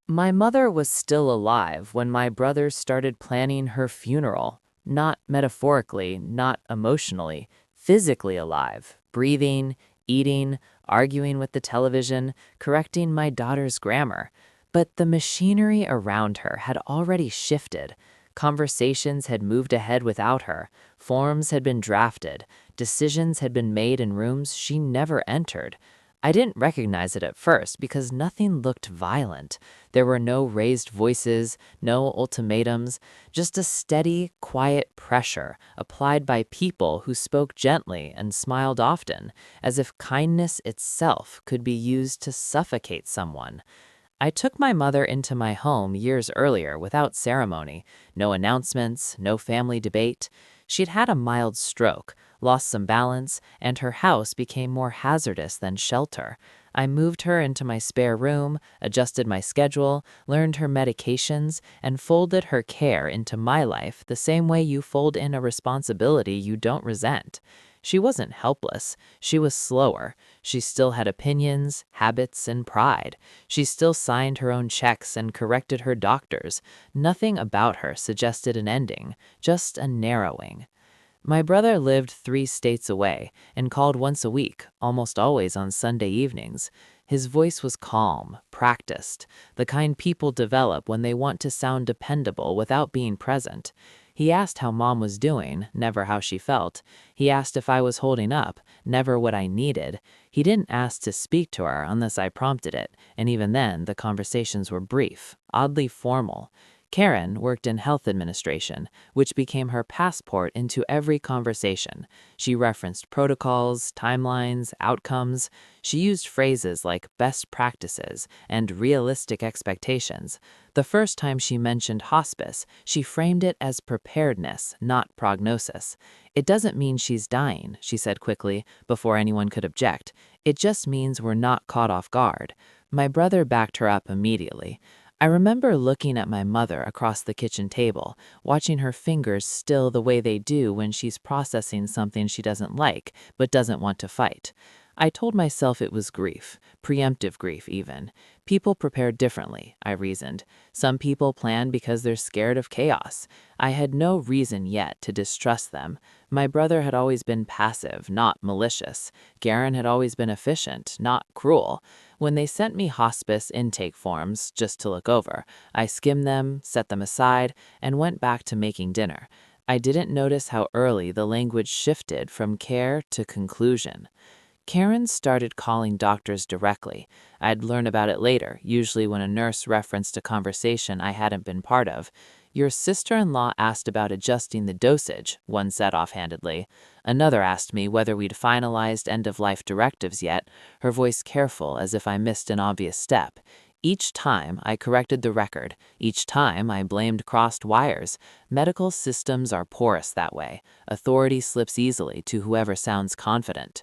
My mother was still alive when my brother started planning her funeral. Not metaphorically, not emotionally, physically alive, breathing, eating, arguing with the television, correcting my daughter's grammar. But the machinery around her had already shifted. Conversations had moved ahead without her, forms had been drafted, decisions had been made in rooms she never entered. I didn't recognize it at first because nothing looked violent. There were no raised voices, no ultimatums, just a steady, quiet pressure applied by people who spoke gently and smiled often, as if kindness itself could be used to suffocate someone. I took my mother into my home years earlier without ceremony, no announcements, no family debate. She'd had a mild stroke, lost some balance, and her house became more hazardous than shelter. I moved her into my spare room, adjusted my schedule, learned her medications, and folded her care into my life the same way you fold in a responsibility you don't resent. She wasn't helpless. She was slower. She still had opinions, habits, and pride. She still signed her own checks and corrected her doctors. Nothing about her suggested an ending, just a narrowing. My brother lived 3 states away and called once a week, almost always on Sunday evenings. His voice was calm, practiced, the kind people develop when they want to sound dependable without being present. He asked how mom was doing, never how she felt. He asked if I was holding up, never what I needed. He didn't ask to speak to her unless I prompted it, and even then, the conversations were brief, oddly formal. Karen worked in health administration, which became her passport into every conversation. She referenced protocols, timelines, outcomes. She used phrases like best practices and realistic expectations. The first time she mentioned hospice, she framed it as preparedness, not prognosis. It doesn't mean she's dying, she said quickly, before anyone could object. It just means we're not caught off guard. My brother backed her up immediately. I remember looking at my mother across the kitchen table, watching her fingers still the way they do when she's processing something she doesn't like, but doesn't want to fight. I told myself it was grief, preemptive grief even. People prepare differently, I reasoned. Some people plan because they're scared of chaos. I had no reason yet to distrust them. My brother had always been passive, not malicious. Garen had always been efficient, not cruel. When they sent me hospice intake forms just to look over, I skimmed them, set them aside, and went back to making dinner. I didn't notice how early the language shifted from care to conclusion. Karen started calling doctors directly. I'd learn about it later, usually when a nurse referenced a conversation I hadn't been part of. Your sister-in-law asked about adjusting the dosage, one said offhandedly. Another asked me whether we'd finalized end-of-life directives yet, her voice careful as if I missed an obvious step. Each time I corrected the record. Each time I blamed crossed wires. Medical systems are porous that way. Authority slips easily to whoever sounds confident.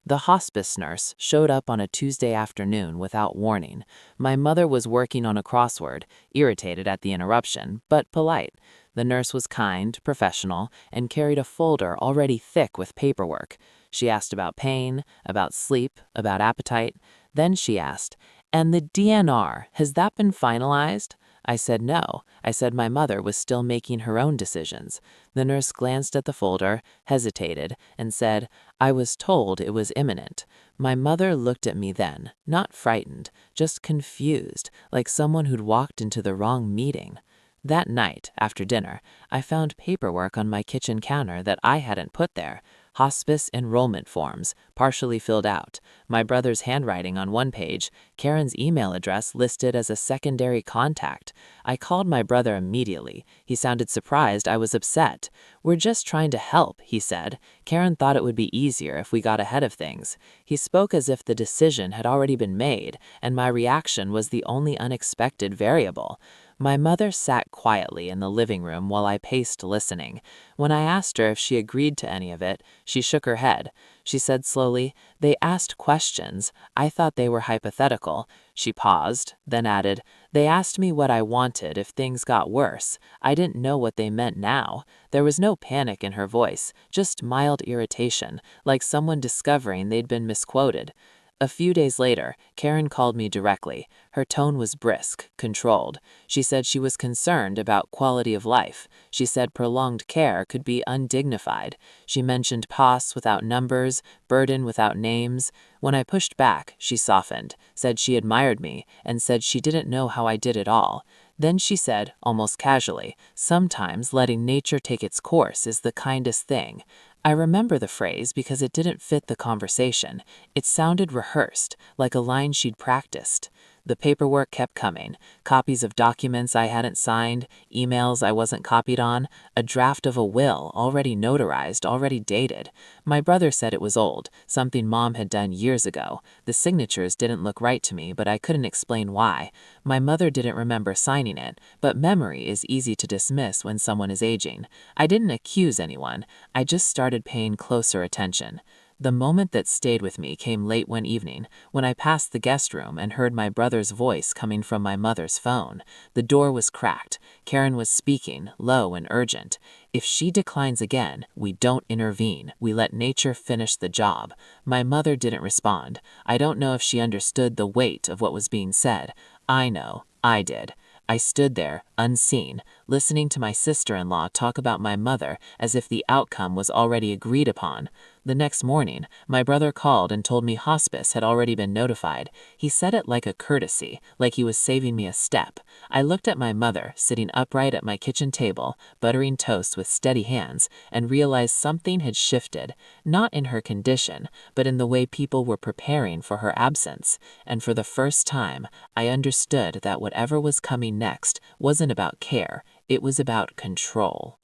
The hospice nurse showed up on a Tuesday afternoon without warning. My mother was working on a crossword, irritated at the interruption, but polite. The nurse was kind, professional, and carried a folder already thick with paperwork. She asked about pain, about sleep, about appetite. Then she asked, "And the DNR, has that been finalized?" I said no. I said my mother was still making her own decisions. The nurse glanced at the folder, hesitated, and said, "I was told it was imminent." My mother looked at me then, not frightened, just confused, like someone who'd walked into the wrong meeting. That night, after dinner, I found paperwork on my kitchen counter that I hadn't put there. Hospice enrollment forms, partially filled out. My brother's handwriting on one page, Karen's email address listed as a secondary contact. I called my brother immediately. He sounded surprised I was upset. "We're just trying to help," he said. "Karen thought it would be easier if we got ahead of things." He spoke as if the decision had already been made, and my reaction was the only unexpected variable. My mother sat quietly in the living room while I paced listening. When I asked her if she agreed to any of it, she shook her head. She said slowly, "They asked questions. I thought they were hypothetical." She paused, then added, "They asked me what I wanted if things got worse. I didn't know what they meant now." There was no panic in her voice, just mild irritation, like someone discovering they'd been misquoted. A few days later, Karen called me directly. Her tone was brisk, controlled. She said she was concerned about quality of life. She said prolonged care could be undignified. She mentioned POS without numbers, burden without names. When I pushed back, she softened, said she admired me, and said she didn't know how I did it all. Then she said, almost casually, sometimes letting nature take its course is the kindest thing. I remember the phrase because it didn't fit the conversation. It sounded rehearsed, like a line she'd practiced. The paperwork kept coming. Copies of documents I hadn't signed, emails I wasn't copied on, a draft of a will already notarized, already dated. My brother said it was old, something Mom had done years ago. The signatures didn't look right to me, but I couldn't explain why. My mother didn't remember signing it, but memory is easy to dismiss when someone is aging. I didn't accuse anyone. I just started paying closer attention. The moment that stayed with me came late one evening, when I passed the guest room and heard my brother's voice coming from my mother's phone. The door was cracked. Karen was speaking, low and urgent. If she declines again, we don't intervene. We let nature finish the job. My mother didn't respond. I don't know if she understood the weight of what was being said. I know. I did. I stood there, unseen, listening to my sister-in-law talk about my mother as if the outcome was already agreed upon. The next morning, my brother called and told me hospice had already been notified. He said it like a courtesy, like he was saving me a step. I looked at my mother, sitting upright at my kitchen table, buttering toast with steady hands, and realized something had shifted, not in her condition, but in the way people were preparing for her absence. And for the first time, I understood that whatever was coming next wasn't about care, it was about control.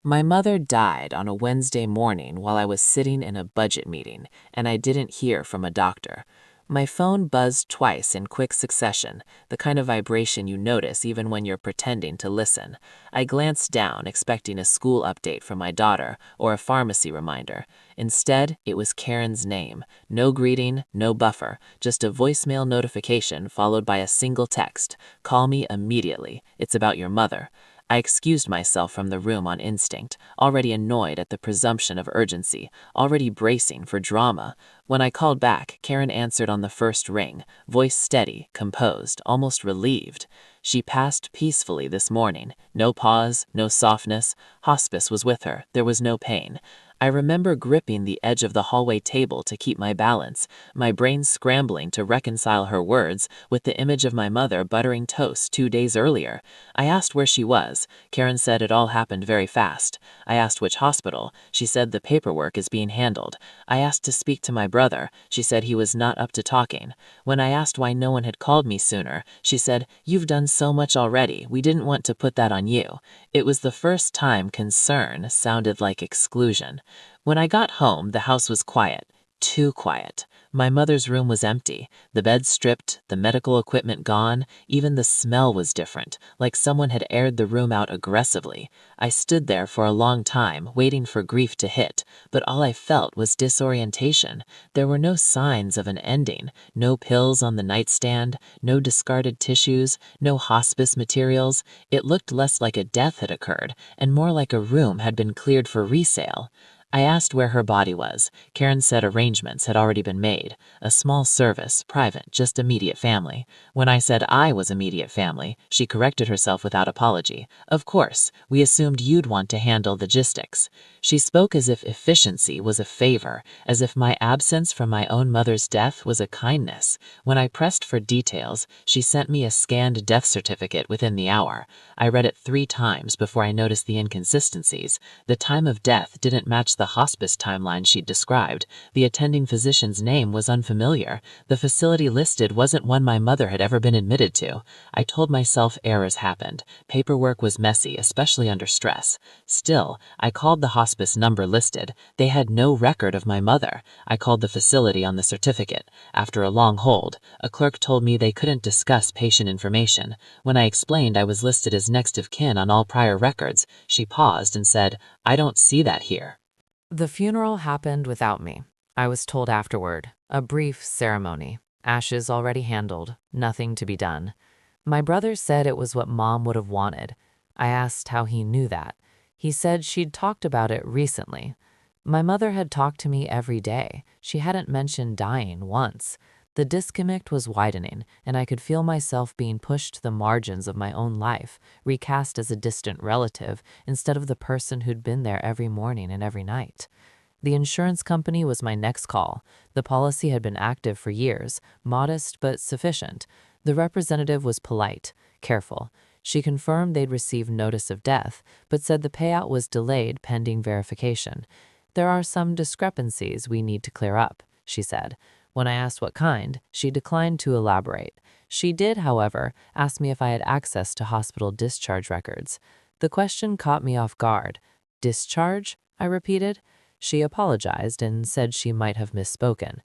My mother died on a Wednesday morning while I was sitting in a budget meeting, and I didn't hear from a doctor. My phone buzzed twice in quick succession, the kind of vibration you notice even when you're pretending to listen. I glanced down, expecting a school update from my daughter or a pharmacy reminder. Instead, it was Karen's name. No greeting, no buffer, just a voicemail notification followed by a single text. Call me immediately. It's about your mother. I excused myself from the room on instinct, already annoyed at the presumption of urgency, already bracing for drama. When I called back, Karen answered on the first ring, voice steady, composed, almost relieved. She passed peacefully this morning. No pause, no softness. Hospice was with her. There was no pain. I remember gripping the edge of the hallway table to keep my balance, my brain scrambling to reconcile her words with the image of my mother buttering toast 2 days earlier. I asked where she was. Karen said it all happened very fast. I asked which hospital. She said the paperwork is being handled. I asked to speak to my brother. She said he was not up to talking. When I asked why no one had called me sooner, she said, "You've done so much already. We didn't want to put that on you." It was the first time concern sounded like exclusion. When I got home, the house was quiet. Too quiet. My mother's room was empty, the bed stripped, the medical equipment gone, even the smell was different, like someone had aired the room out aggressively. I stood there for a long time, waiting for grief to hit, but all I felt was disorientation. There were no signs of an ending, no pills on the nightstand, no discarded tissues, no hospice materials. It looked less like a death had occurred, and more like a room had been cleared for resale. I asked where her body was. Karen said arrangements had already been made. A small service, private, just immediate family. When I said I was immediate family, she corrected herself without apology. Of course, we assumed you'd want to handle logistics. She spoke as if efficiency was a favor, as if my absence from my own mother's death was a kindness. When I pressed for details, she sent me a scanned death certificate within the hour. I read it 3 times before I noticed the inconsistencies. The time of death didn't match the hospice timeline she'd described. The attending physician's name was unfamiliar. The facility listed wasn't one my mother had ever been admitted to. I told myself errors happened. Paperwork was messy, especially under stress. Still, I called the hospice number listed. They had no record of my mother. I called the facility on the certificate. After a long hold, a clerk told me they couldn't discuss patient information. When I explained I was listed as next of kin on all prior records, she paused and said, "I don't see that here." The funeral happened without me. I was told afterward, a brief ceremony, ashes already handled, nothing to be done. My brother said it was what Mom would have wanted. I asked how he knew that. He said she'd talked about it recently. My mother had talked to me every day. She hadn't mentioned dying once. The disconnect was widening, and I could feel myself being pushed to the margins of my own life, recast as a distant relative instead of the person who'd been there every morning and every night. The insurance company was my next call. The policy had been active for years, modest but sufficient. The representative was polite, careful. She confirmed they'd received notice of death, but said the payout was delayed pending verification. There are some discrepancies we need to clear up, she said. When I asked what kind, she declined to elaborate. She did, however, ask me if I had access to hospital discharge records. The question caught me off guard. Discharge? I repeated. She apologized and said she might have misspoken.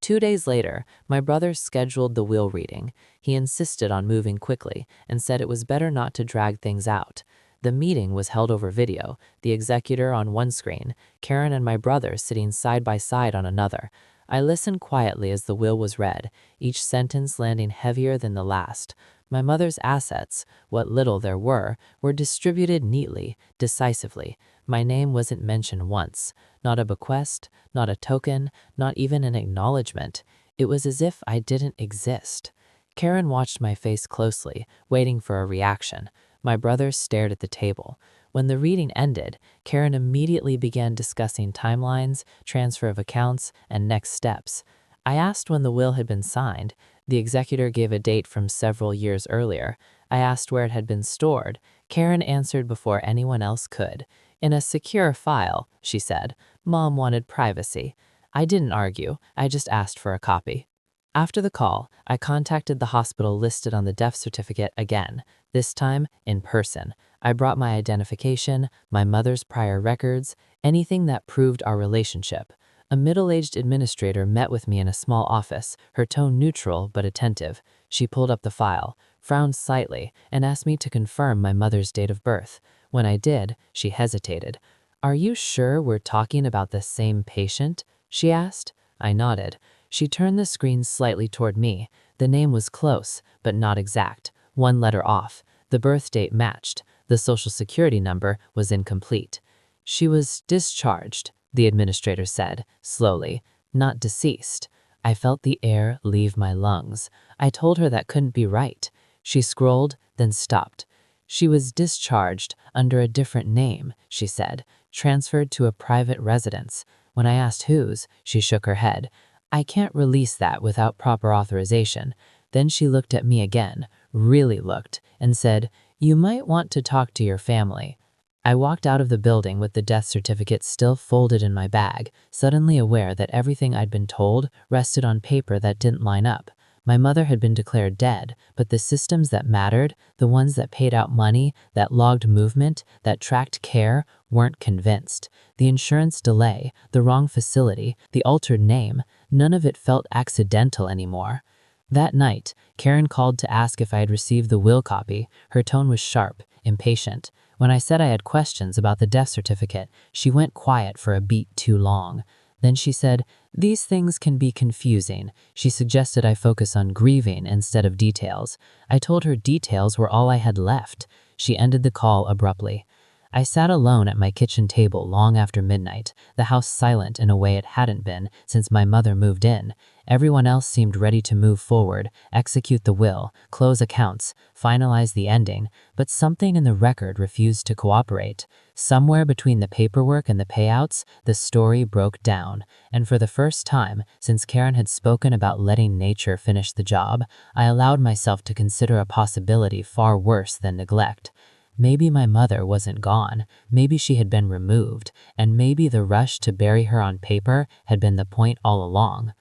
2 days later, my brother scheduled the will reading. He insisted on moving quickly and said it was better not to drag things out. The meeting was held over video, the executor on one screen, Karen and my brother sitting side by side on another. I listened quietly as the will was read, each sentence landing heavier than the last. My mother's assets, what little there were distributed neatly, decisively. My name wasn't mentioned once. Not a bequest, not a token, not even an acknowledgement. It was as if I didn't exist. Karen watched my face closely, waiting for a reaction. My brother stared at the table. When the reading ended, Karen immediately began discussing timelines, transfer of accounts, and next steps. I asked when the will had been signed. The executor gave a date from several years earlier. I asked where it had been stored. Karen answered before anyone else could. In a secure file, she said. Mom wanted privacy. I didn't argue. I just asked for a copy. After the call, I contacted the hospital listed on the death certificate again, this time in person. I brought my identification, my mother's prior records, anything that proved our relationship. A middle-aged administrator met with me in a small office, her tone neutral but attentive. She pulled up the file, frowned slightly, and asked me to confirm my mother's date of birth. When I did, she hesitated. "Are you sure we're talking about the same patient?" she asked. I nodded. She turned the screen slightly toward me. The name was close, but not exact. One letter off. The birth date matched. The social security number was incomplete. "She was discharged," the administrator said, slowly, "not deceased." I felt the air leave my lungs. I told her that couldn't be right. She scrolled, then stopped. "She was discharged under a different name," she said, "transferred to a private residence." When I asked whose, she shook her head. "I can't release that without proper authorization." Then she looked at me again, really looked, and said, "You might want to talk to your family." I walked out of the building with the death certificate still folded in my bag, suddenly aware that everything I'd been told rested on paper that didn't line up. My mother had been declared dead, but the systems that mattered, the ones that paid out money, that logged movement, that tracked care, weren't convinced. The insurance delay, the wrong facility, the altered name, none of it felt accidental anymore. That night, Karen called to ask if I had received the will copy. Her tone was sharp, impatient. When I said I had questions about the death certificate, she went quiet for a beat too long. Then she said, "These things can be confusing." She suggested I focus on grieving instead of details. I told her details were all I had left. She ended the call abruptly. I sat alone at my kitchen table long after midnight, the house silent in a way it hadn't been since my mother moved in. Everyone else seemed ready to move forward, execute the will, close accounts, finalize the ending, but something in the record refused to cooperate. Somewhere between the paperwork and the payouts, the story broke down. And for the first time, since Karen had spoken about letting nature finish the job, I allowed myself to consider a possibility far worse than neglect. Maybe my mother wasn't gone, maybe she had been removed, and maybe the rush to bury her on paper had been the point all along.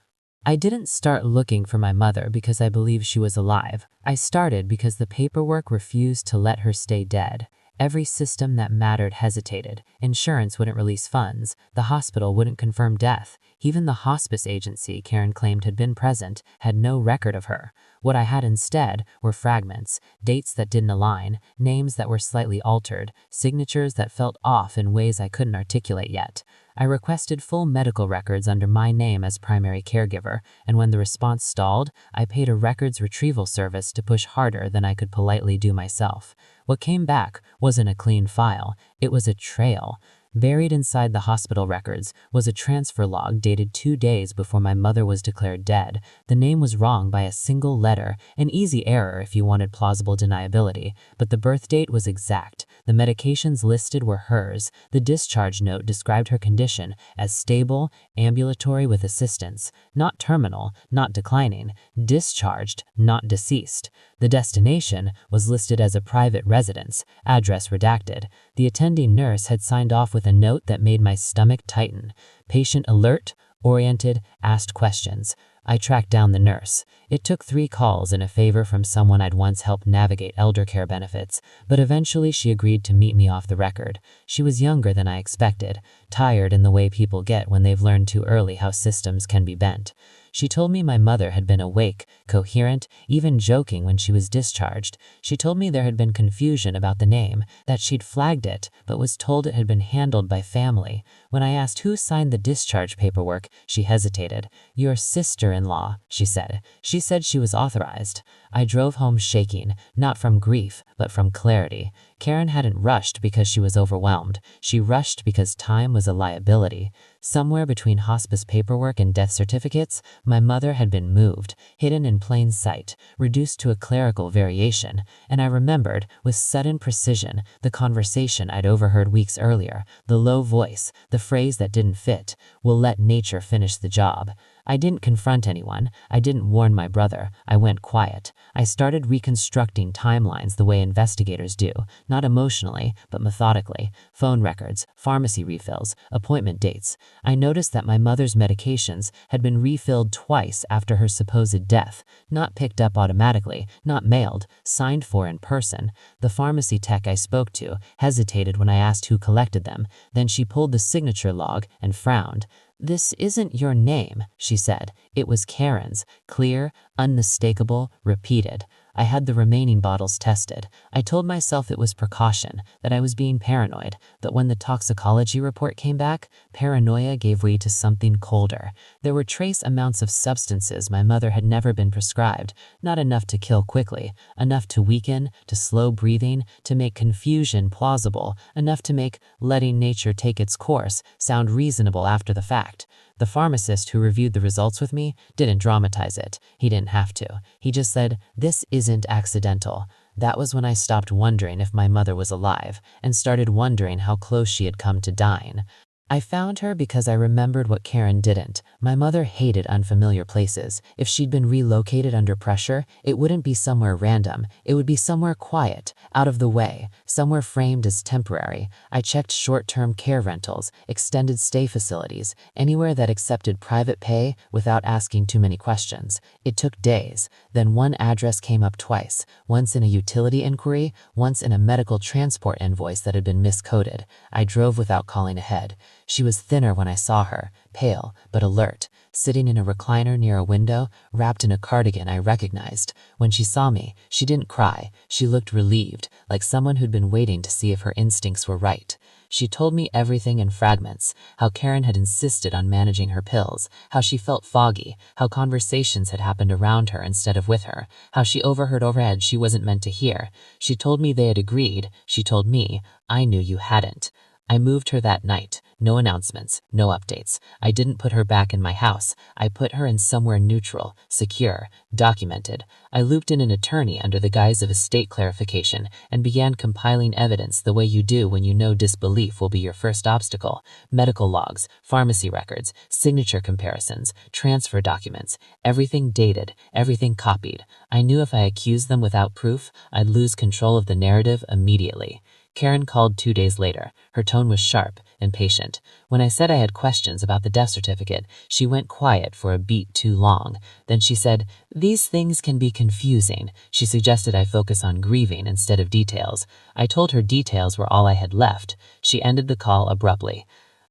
I didn't start looking for my mother because I believed she was alive. I started because the paperwork refused to let her stay dead. Every system that mattered hesitated. Insurance wouldn't release funds. The hospital wouldn't confirm death. Even the hospice agency Karen claimed had been present had no record of her. What I had instead were fragments, dates that didn't align, names that were slightly altered, signatures that felt off in ways I couldn't articulate yet. I requested full medical records under my name as primary caregiver, and when the response stalled, I paid a records retrieval service to push harder than I could politely do myself. What came back wasn't a clean file, it was a trail. Buried inside the hospital records was a transfer log dated 2 days before my mother was declared dead. The name was wrong by a single letter, an easy error if you wanted plausible deniability, but the birth date was exact. The medications listed were hers. The discharge note described her condition as stable, ambulatory with assistance, not terminal, not declining, discharged, not deceased. The destination was listed as a private residence, address redacted. The attending nurse had signed off with a note that made my stomach tighten. Patient alert, oriented, asked questions. I tracked down the nurse. It took 3 calls and a favor from someone I'd once helped navigate elder care benefits, but eventually she agreed to meet me off the record. She was younger than I expected, tired in the way people get when they've learned too early how systems can be bent. She told me my mother had been awake, coherent, even joking when she was discharged. She told me there had been confusion about the name, that she'd flagged it, but was told it had been handled by family. When I asked who signed the discharge paperwork, she hesitated. "Your sister-in-law," she said. She said she was authorized. I drove home shaking, not from grief, but from clarity. Karen hadn't rushed because she was overwhelmed. She rushed because time was a liability. Somewhere between hospice paperwork and death certificates, my mother had been moved, hidden in plain sight, reduced to a clerical variation, and I remembered, with sudden precision, the conversation I'd overheard weeks earlier, the low voice, the phrase that didn't fit, "We'll let nature finish the job." I didn't confront anyone. I didn't warn my brother. I went quiet. I started reconstructing timelines the way investigators do, not emotionally, but methodically. Phone records, pharmacy refills, appointment dates. I noticed that my mother's medications had been refilled twice after her supposed death, not picked up automatically, not mailed, signed for in person. The pharmacy tech I spoke to hesitated when I asked who collected them. Then she pulled the signature log and frowned. "This isn't your name," she said. It was Karen's, clear, unmistakable, repeated. I had the remaining bottles tested. I told myself it was precaution, that I was being paranoid, but when the toxicology report came back, paranoia gave way to something colder. There were trace amounts of substances my mother had never been prescribed, not enough to kill quickly, enough to weaken, to slow breathing, to make confusion plausible, enough to make letting nature take its course sound reasonable after the fact. The pharmacist who reviewed the results with me didn't dramatize it. He didn't have to. He just said, "This isn't accidental." That was when I stopped wondering if my mother was alive and started wondering how close she had come to dying. I found her because I remembered what Karen didn't. My mother hated unfamiliar places. If she'd been relocated under pressure, it wouldn't be somewhere random. It would be somewhere quiet, out of the way, somewhere framed as temporary. I checked short-term care rentals, extended stay facilities, anywhere that accepted private pay without asking too many questions. It took days. Then one address came up twice, once in a utility inquiry, once in a medical transport invoice that had been miscoded. I drove without calling ahead. She was thinner when I saw her, pale but alert, sitting in a recliner near a window, wrapped in a cardigan I recognized. When she saw me, she didn't cry. She looked relieved, like someone who'd been waiting to see if her instincts were right. She told me everything in fragments, how Karen had insisted on managing her pills, how she felt foggy, how conversations had happened around her instead of with her, how she overheard overhead she wasn't meant to hear. She told me they had agreed. She told me, "I knew you hadn't." I moved her that night. No announcements, no updates. I didn't put her back in my house. I put her in somewhere neutral, secure, documented. I looped in an attorney under the guise of estate clarification and began compiling evidence the way you do when you know disbelief will be your first obstacle. Medical logs, pharmacy records, signature comparisons, transfer documents, everything dated, everything copied. I knew if I accused them without proof, I'd lose control of the narrative immediately. Karen called 2 days later. Her tone was sharp, impatient. When I said I had questions about the death certificate, she went quiet for a beat too long. Then she said, "These things can be confusing." She suggested I focus on grieving instead of details. I told her details were all I had left. She ended the call abruptly.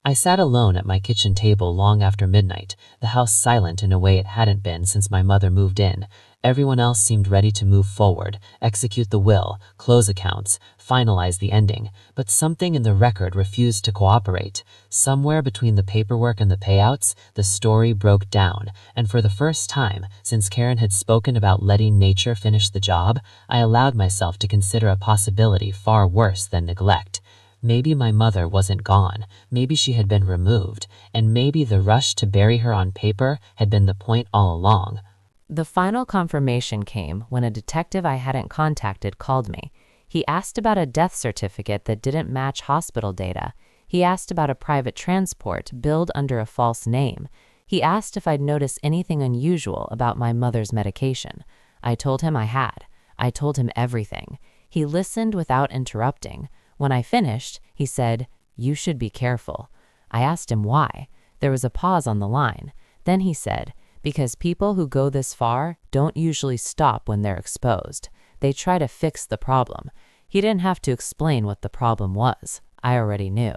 I sat alone at my kitchen table long after midnight, the house silent in a way it hadn't been since my mother moved in. Everyone else seemed ready to move forward, execute the will, close accounts, finalize the ending, but something in the record refused to cooperate. Somewhere between the paperwork and the payouts, the story broke down, and for the first time, since Karen had spoken about letting nature finish the job, I allowed myself to consider a possibility far worse than neglect. Maybe my mother wasn't gone, maybe she had been removed, and maybe the rush to bury her on paper had been the point all along. The final confirmation came when a detective I hadn't contacted called me. He asked about a death certificate that didn't match hospital data. He asked about a private transport billed under a false name. He asked if I'd noticed anything unusual about my mother's medication. I told him I had. I told him everything. He listened without interrupting. When I finished, he said, "You should be careful." I asked him why. There was a pause on the line. Then he said, "Because people who go this far don't usually stop when they're exposed. They try to fix the problem." He didn't have to explain what the problem was. I already knew.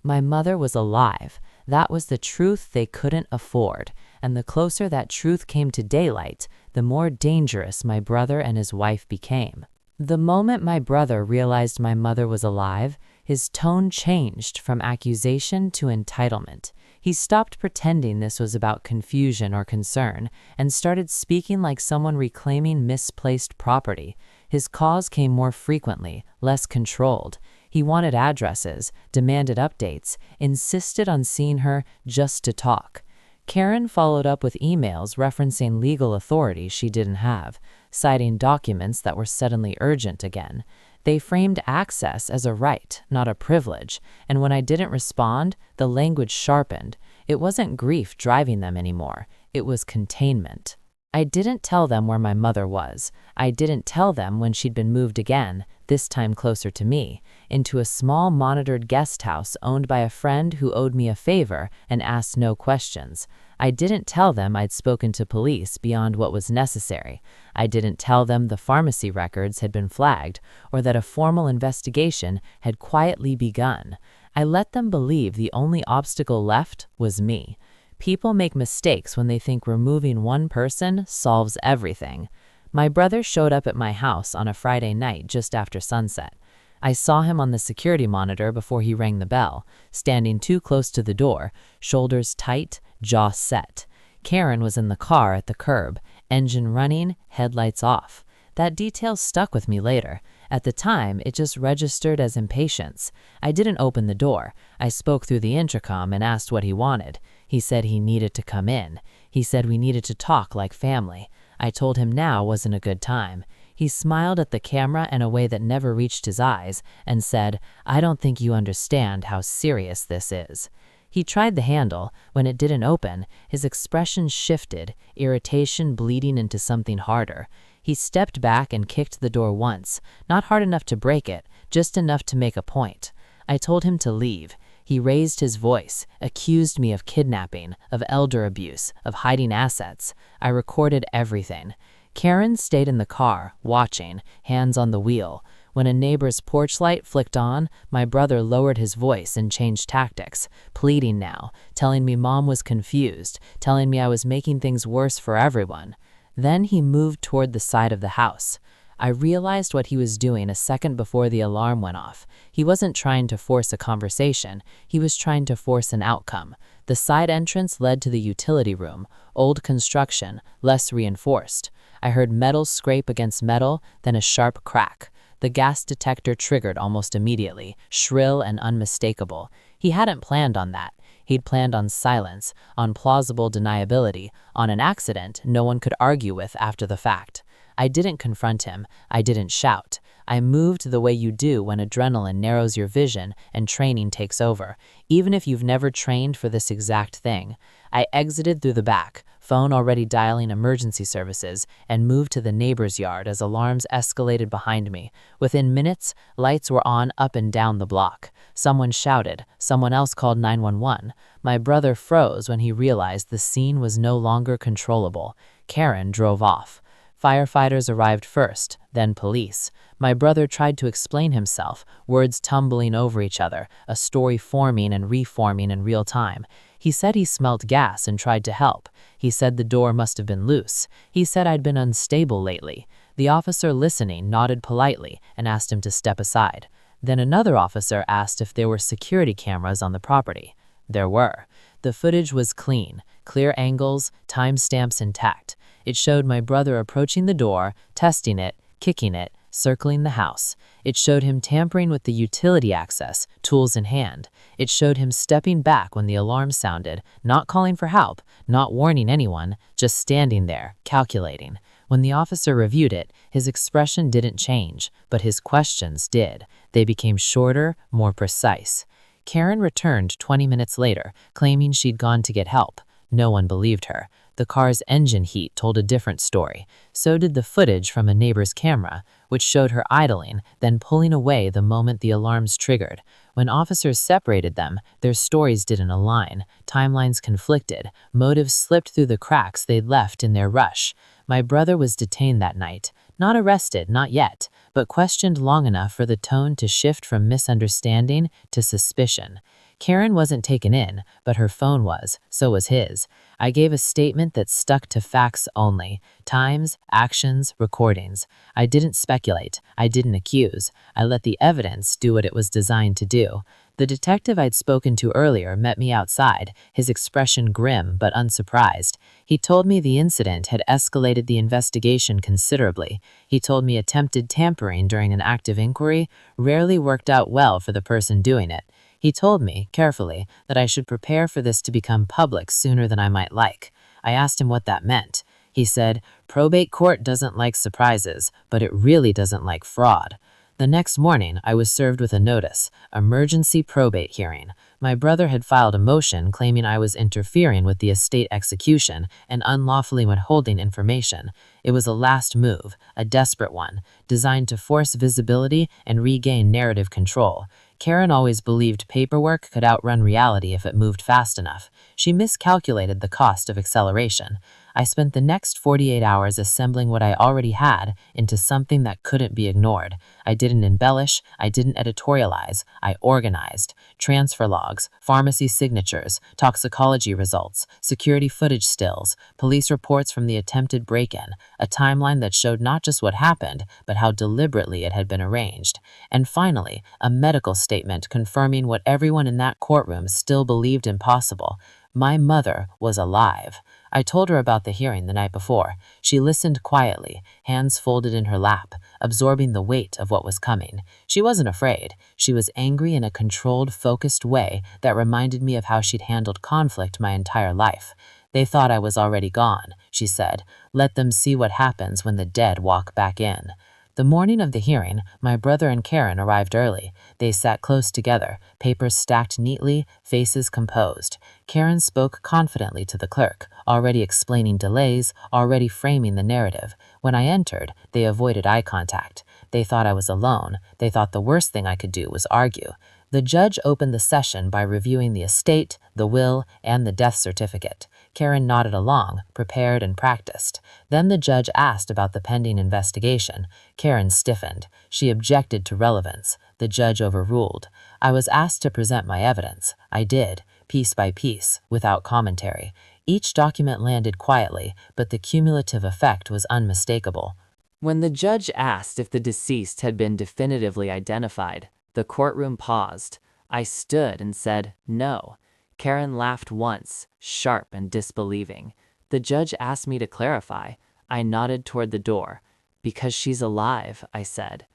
My mother was alive. That was the truth they couldn't afford. And the closer that truth came to daylight, the more dangerous my brother and his wife became. The moment my brother realized my mother was alive, his tone changed from accusation to entitlement. He stopped pretending this was about confusion or concern and started speaking like someone reclaiming misplaced property. His calls came more frequently, less controlled. He wanted addresses, demanded updates, insisted on seeing her just to talk. Karen followed up with emails referencing legal authority she didn't have, citing documents that were suddenly urgent again. They framed access as a right, not a privilege, and when I didn't respond, the language sharpened. It wasn't grief driving them anymore. It was containment. I didn't tell them where my mother was. I didn't tell them when she'd been moved again, this time closer to me, into a small monitored guest house owned by a friend who owed me a favor and asked no questions. I didn't tell them I'd spoken to police beyond what was necessary. I didn't tell them the pharmacy records had been flagged or that a formal investigation had quietly begun. I let them believe the only obstacle left was me. People make mistakes when they think removing one person solves everything. My brother showed up at my house on a Friday night just after sunset. I saw him on the security monitor before he rang the bell, standing too close to the door, shoulders tight, jaw set. Karen was in the car at the curb, engine running, headlights off. That detail stuck with me later. At the time, it just registered as impatience. I didn't open the door. I spoke through the intercom and asked what he wanted. He said he needed to come in. He said we needed to talk like family. I told him now wasn't a good time. He smiled at the camera in a way that never reached his eyes and said, "I don't think you understand how serious this is." He tried the handle. When it didn't open, his expression shifted, irritation bleeding into something harder. He stepped back and kicked the door once, not hard enough to break it, just enough to make a point. I told him to leave. He raised his voice, accused me of kidnapping, of elder abuse, of hiding assets. I recorded everything. Karen stayed in the car, watching, hands on the wheel. When a neighbor's porch light flicked on, my brother lowered his voice and changed tactics, pleading now, telling me Mom was confused, telling me I was making things worse for everyone. Then he moved toward the side of the house. I realized what he was doing a second before the alarm went off. He wasn't trying to force a conversation. He was trying to force an outcome. The side entrance led to the utility room, old construction, less reinforced. I heard metal scrape against metal, then a sharp crack. The gas detector triggered almost immediately, shrill and unmistakable. He hadn't planned on that. He'd planned on silence, on plausible deniability, on an accident no one could argue with after the fact. I didn't confront him. I didn't shout. I moved the way you do when adrenaline narrows your vision and training takes over, even if you've never trained for this exact thing. I exited through the back, phone already dialing emergency services, and moved to the neighbor's yard as alarms escalated behind me. Within minutes, lights were on up and down the block. Someone shouted. Someone else called 911. My brother froze when he realized the scene was no longer controllable. Karen drove off. Firefighters arrived first, then police. My brother tried to explain himself, words tumbling over each other, a story forming and reforming in real time. He said he smelt gas and tried to help. He said the door must have been loose. He said I'd been unstable lately. The officer listening nodded politely and asked him to step aside. Then another officer asked if there were security cameras on the property. There were. The footage was clean, clear angles, timestamps intact. It showed my brother approaching the door, testing it, kicking it, circling the house. It showed him tampering with the utility access, tools in hand. It showed him stepping back when the alarm sounded, not calling for help, not warning anyone, just standing there, calculating. When the officer reviewed it, his expression didn't change, but his questions did. They became shorter, more precise. Karen returned 20 minutes later, claiming she'd gone to get help. No one believed her. The car's engine heat told a different story. So did the footage from a neighbor's camera, which showed her idling, then pulling away the moment the alarms triggered. When officers separated them, their stories didn't align. Timelines conflicted. Motives slipped through the cracks they'd left in their rush. My brother was detained that night. Not arrested, not yet, but questioned long enough for the tone to shift from misunderstanding to suspicion. Karen wasn't taken in, but her phone was, so was his. I gave a statement that stuck to facts only. Times, actions, recordings. I didn't speculate. I didn't accuse. I let the evidence do what it was designed to do. The detective I'd spoken to earlier met me outside, his expression grim but unsurprised. He told me the incident had escalated the investigation considerably. He told me attempted tampering during an active inquiry rarely worked out well for the person doing it. He told me, carefully, that I should prepare for this to become public sooner than I might like. I asked him what that meant. He said, "Probate court doesn't like surprises, but it really doesn't like fraud." The next morning, I was served with a notice, emergency probate hearing. My brother had filed a motion claiming I was interfering with the estate execution and unlawfully withholding information. It was a last move, a desperate one, designed to force visibility and regain narrative control. Karen always believed paperwork could outrun reality if it moved fast enough. She miscalculated the cost of acceleration. I spent the next 48 hours assembling what I already had into something that couldn't be ignored. I didn't embellish, I didn't editorialize, I organized. Transfer logs, pharmacy signatures, toxicology results, security footage stills, police reports from the attempted break-in, a timeline that showed not just what happened, but how deliberately it had been arranged. And finally, a medical statement confirming what everyone in that courtroom still believed impossible. My mother was alive. I told her about the hearing the night before. She listened quietly, hands folded in her lap, absorbing the weight of what was coming. She wasn't afraid. She was angry in a controlled, focused way that reminded me of how she'd handled conflict my entire life. "They thought I was already gone," she said. "Let them see what happens when the dead walk back in." The morning of the hearing, my brother and Karen arrived early. They sat close together, papers stacked neatly, faces composed. Karen spoke confidently to the clerk, already explaining delays, already framing the narrative. When I entered, they avoided eye contact. They thought I was alone. They thought the worst thing I could do was argue. The judge opened the session by reviewing the estate, the will, and the death certificate. Karen nodded along, prepared and practiced. Then the judge asked about the pending investigation. Karen stiffened. She objected to relevance. The judge overruled. I was asked to present my evidence. I did, piece by piece, without commentary. Each document landed quietly, but the cumulative effect was unmistakable. When the judge asked if the deceased had been definitively identified, the courtroom paused. I stood and said, "No." Karen laughed once, sharp and disbelieving. The judge asked me to clarify. I nodded toward the door. "Because she's alive," I said.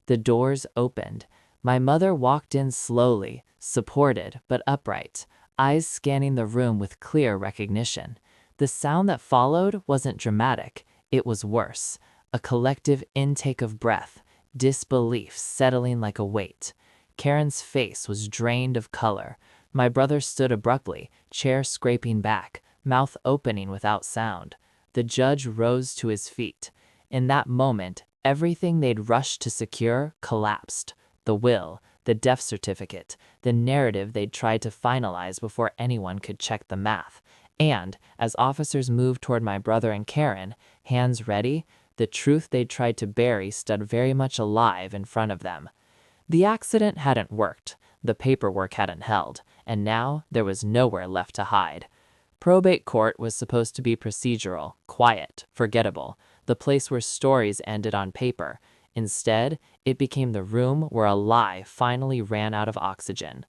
The doors opened. My mother walked in slowly, supported but upright, eyes scanning the room with clear recognition. The sound that followed wasn't dramatic. It was worse. A collective intake of breath, disbelief settling like a weight. Karen's face was drained of color. My brother stood abruptly, chair scraping back, mouth opening without sound. The judge rose to his feet. In that moment, everything they'd rushed to secure collapsed. The will, the death certificate, the narrative they'd tried to finalize before anyone could check the math. And, as officers moved toward my brother and Karen, hands ready, the truth they'd tried to bury stood very much alive in front of them. The accident hadn't worked, the paperwork hadn't held, and now there was nowhere left to hide. Probate court was supposed to be procedural, quiet, forgettable, the place where stories ended on paper. Instead, it became the room where a lie finally ran out of oxygen.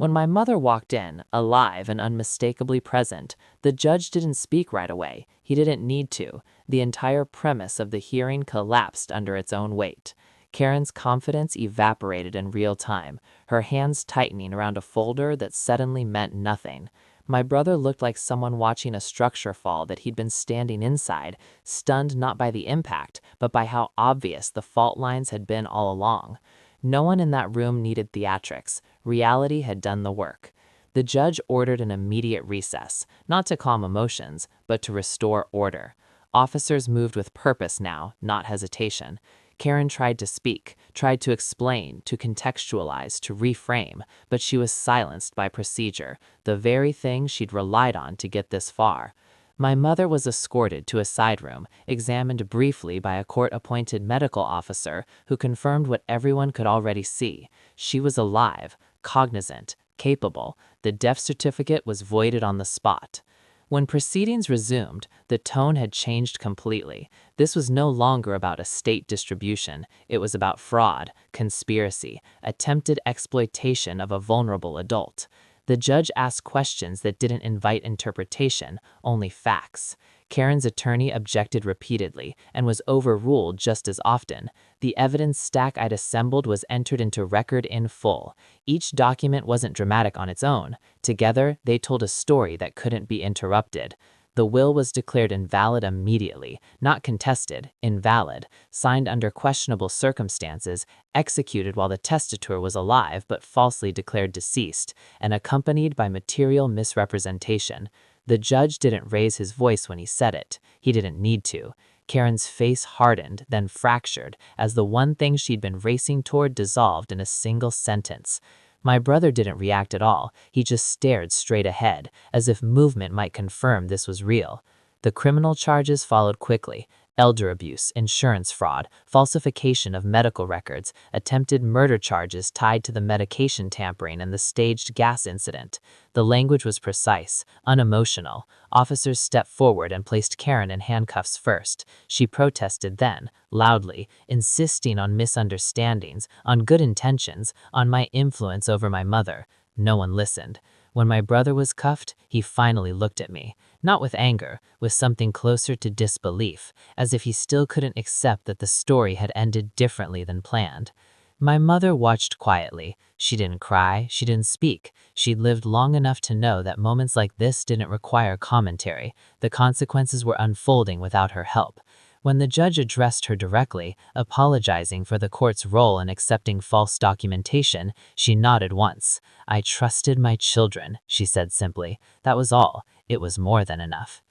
When my mother walked in, alive and unmistakably present, the judge didn't speak right away. He didn't need to. The entire premise of the hearing collapsed under its own weight. Karen's confidence evaporated in real time, her hands tightening around a folder that suddenly meant nothing. My brother looked like someone watching a structure fall that he'd been standing inside, stunned not by the impact, but by how obvious the fault lines had been all along. No one in that room needed theatrics. Reality had done the work. The judge ordered an immediate recess, not to calm emotions, but to restore order. Officers moved with purpose now, not hesitation. Karen tried to speak, tried to explain, to contextualize, to reframe, but she was silenced by procedure, the very thing she'd relied on to get this far. My mother was escorted to a side room, examined briefly by a court-appointed medical officer who confirmed what everyone could already see. She was alive, cognizant, capable. The death certificate was voided on the spot. When proceedings resumed, the tone had changed completely. This was no longer about estate distribution. It was about fraud, conspiracy, attempted exploitation of a vulnerable adult. The judge asked questions that didn't invite interpretation, only facts. Karen's attorney objected repeatedly and was overruled just as often. The evidence stack I'd assembled was entered into record in full. Each document wasn't dramatic on its own. Together, they told a story that couldn't be interrupted. The will was declared invalid immediately, not contested, invalid, signed under questionable circumstances, executed while the testator was alive but falsely declared deceased, and accompanied by material misrepresentation. The judge didn't raise his voice when he said it. He didn't need to. Karen's face hardened, then fractured, as the one thing she'd been racing toward dissolved in a single sentence. My brother didn't react at all. He just stared straight ahead, as if movement might confirm this was real. The criminal charges followed quickly. Elder abuse, insurance fraud, falsification of medical records, attempted murder charges tied to the medication tampering and the staged gas incident. The language was precise, unemotional. Officers stepped forward and placed Karen in handcuffs first. She protested then, loudly, insisting on misunderstandings, on good intentions, on my influence over my mother. No one listened. When my brother was cuffed, he finally looked at me. Not with anger, with something closer to disbelief, as if he still couldn't accept that the story had ended differently than planned. My mother watched quietly. She didn't cry, she didn't speak. She'd lived long enough to know that moments like this didn't require commentary. The consequences were unfolding without her help. When the judge addressed her directly, apologizing for the court's role in accepting false documentation, she nodded once. "I trusted my children," she said simply. That was all. It was more than enough.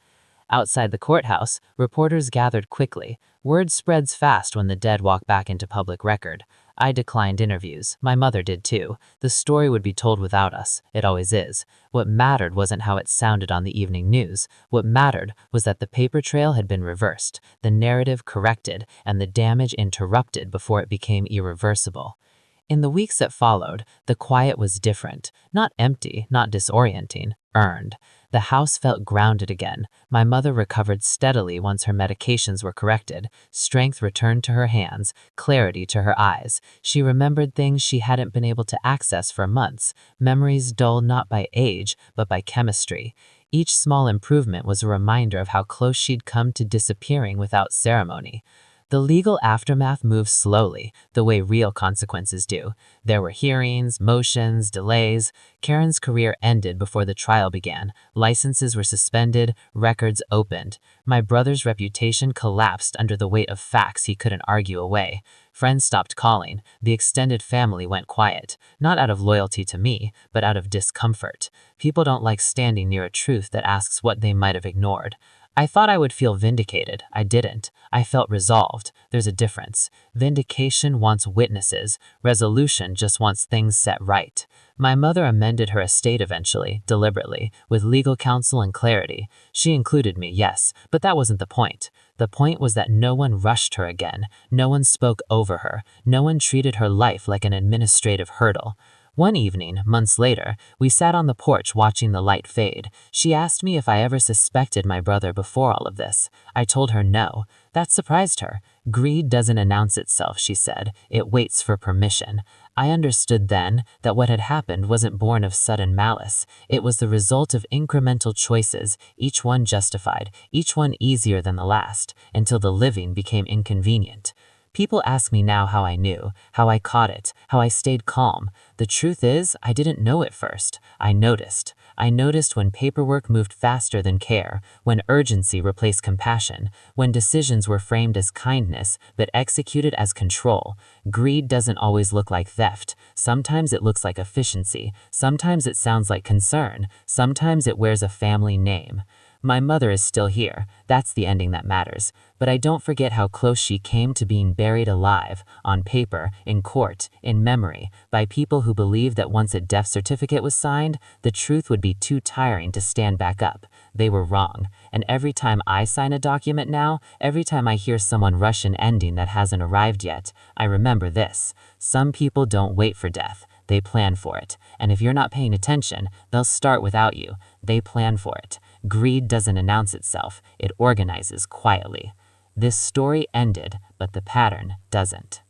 Outside the courthouse, reporters gathered quickly. Word spreads fast when the dead walk back into public record. I declined interviews. My mother did too. The story would be told without us. It always is. What mattered wasn't how it sounded on the evening news. What mattered was that the paper trail had been reversed, the narrative corrected, and the damage interrupted before it became irreversible. In the weeks that followed, the quiet was different. Not empty, not disorienting, earned. The house felt grounded again. My mother recovered steadily once her medications were corrected. Strength returned to her hands, clarity to her eyes. She remembered things she hadn't been able to access for months, memories dulled not by age, but by chemistry. Each small improvement was a reminder of how close she'd come to disappearing without ceremony. The legal aftermath moved slowly, the way real consequences do. There were hearings, motions, delays. Karen's career ended before the trial began. Licenses were suspended, records opened. My brother's reputation collapsed under the weight of facts he couldn't argue away. Friends stopped calling. The extended family went quiet, not out of loyalty to me, but out of discomfort. People don't like standing near a truth that asks what they might have ignored. I thought I would feel vindicated. I didn't. I felt resolved. There's a difference. Vindication wants witnesses. Resolution just wants things set right. My mother amended her estate eventually, deliberately, with legal counsel and clarity. She included me, yes, but that wasn't the point. The point was that no one rushed her again. No one spoke over her. No one treated her life like an administrative hurdle. One evening, months later, we sat on the porch watching the light fade. She asked me if I ever suspected my brother before all of this. I told her no. That surprised her. Greed doesn't announce itself, she said. It waits for permission. I understood then that what had happened wasn't born of sudden malice. It was the result of incremental choices, each one justified, each one easier than the last, until the living became inconvenient. People ask me now how I knew, how I caught it, how I stayed calm. The truth is, I didn't know at first. I noticed. I noticed when paperwork moved faster than care, when urgency replaced compassion, when decisions were framed as kindness but executed as control. Greed doesn't always look like theft. Sometimes it looks like efficiency. Sometimes it sounds like concern. Sometimes it wears a family name. My mother is still here. That's the ending that matters. But I don't forget how close she came to being buried alive, on paper, in court, in memory, by people who believed that once a death certificate was signed, the truth would be too tiring to stand back up. They were wrong. And every time I sign a document now, every time I hear someone rush an ending that hasn't arrived yet, I remember this. Some people don't wait for death. They plan for it. And if you're not paying attention, they'll start without you. They plan for it. Greed doesn't announce itself. It organizes quietly. This story ended, but the pattern doesn't.